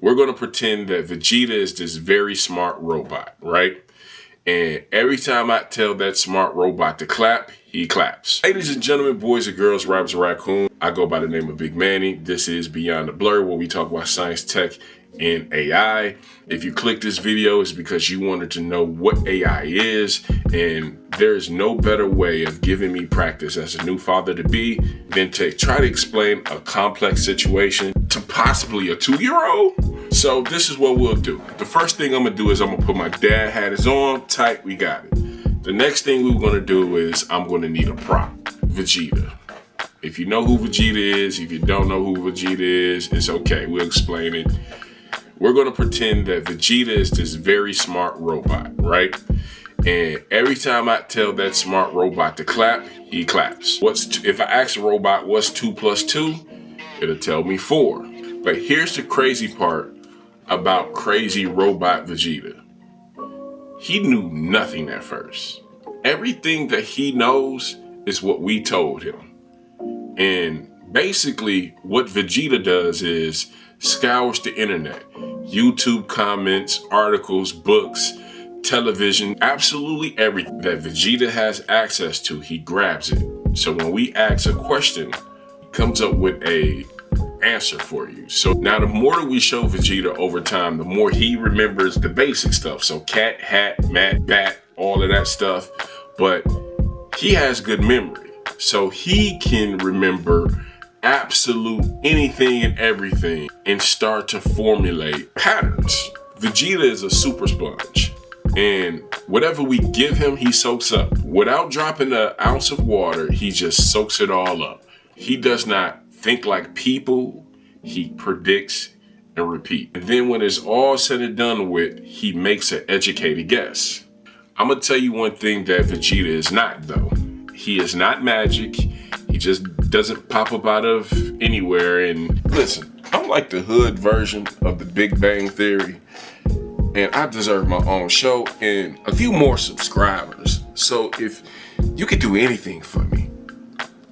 we're going to pretend that Vegeta is this very smart robot, right? And every time I tell that smart robot to clap, he claps. Ladies and gentlemen, boys and girls, Rob's a Raccoon. I go by the name of Big Manny. This is Beyond the Blur, where we talk about science, tech, and AI. If you click this video, it's because you wanted to know what AI is, and there is no better way of giving me practice as a new father-to-be than to try to explain a complex situation to possibly a 2-year-old. So this is what we'll do. The first thing I'm gonna do is I'm gonna put my dad hat is on, tight, we got it. The next thing we're gonna do is I'm gonna need a prop, Vegeta. If you know who Vegeta is, if you don't know who Vegeta is, it's okay, we'll explain it. We're gonna pretend that Vegeta is this very smart robot, right? And every time I tell that smart robot to clap, he claps. If I ask a robot, what's 2 plus 2? It'll tell me 4. But here's the crazy part about crazy robot Vegeta. He knew nothing at first. Everything that he knows is what we told him. And basically what Vegeta does is scours the internet, YouTube comments, articles, books, television, absolutely everything that Vegeta has access to, he grabs it. So when we ask a question, he comes up with a answer for you. So now the more that we show Vegeta over time, the more he remembers the basic stuff. So cat, hat, mat, bat, all of that stuff. But he has good memory. So he can remember absolute anything and everything and start to formulate patterns. Vegeta is a super sponge, and whatever we give him, he soaks up. Without dropping an ounce of water, he just soaks it all up. He does not think like people, he predicts and repeats. And then when it's all said and done with, he makes an educated guess. I'm gonna tell you one thing that Vegeta is not, though. He is not magic. He just doesn't pop up out of anywhere. And listen, I'm like the hood version of the Big Bang Theory, and I deserve my own show and a few more subscribers. So if you could do anything for me,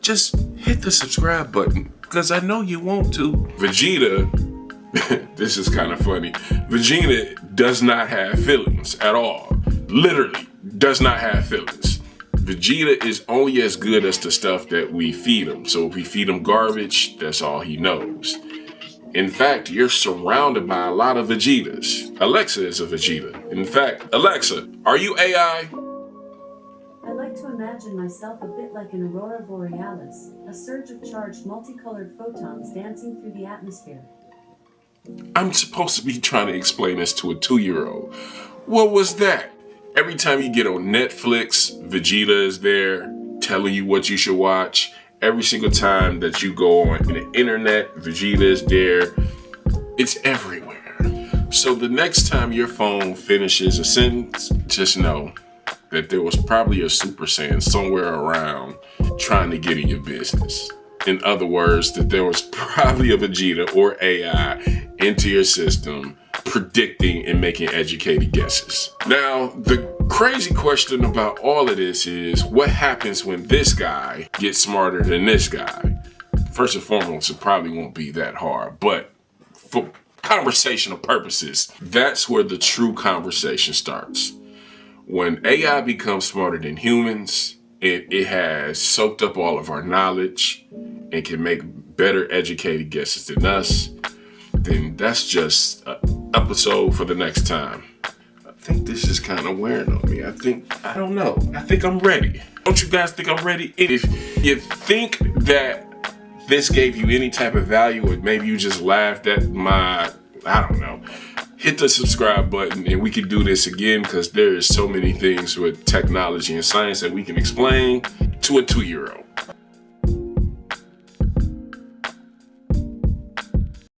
just hit the subscribe button, because I know you want to. Vegeta, this is kind of funny. Vegeta does not have feelings at all. Literally does not have feelings. Vegeta is only as good as the stuff that we feed him. So if we feed him garbage, that's all he knows. In fact, you're surrounded by a lot of Vegetas. Alexa is a Vegeta. In fact, Alexa, are you AI? I like to imagine myself a bit like an aurora borealis, a surge of charged multicolored photons dancing through the atmosphere. I'm supposed to be trying to explain this to a 2-year-old. What was that? Every time you get on Netflix, Vegeta is there telling you what you should watch. Every single time that you go on the internet, Vegeta is there. It's everywhere. So the next time your phone finishes a sentence, just know that there was probably a Super Saiyan somewhere around trying to get in your business. In other words, that there was probably a Vegeta or AI into your system predicting and making educated guesses. Now, the crazy question about all of this is, what happens when this guy gets smarter than this guy? First and foremost, it probably won't be that hard, but for conversational purposes, that's where the true conversation starts. When AI becomes smarter than humans, it has soaked up all of our knowledge and can make better educated guesses than us, then that's just an episode for the next time. I think this is kind of wearing on me. I don't know. I think I'm ready. Don't you guys think I'm ready? If you think that this gave you any type of value, or maybe you just laughed at I don't know, hit the subscribe button and we can do this again, because there is so many things with technology and science that we can explain to a 2-year-old.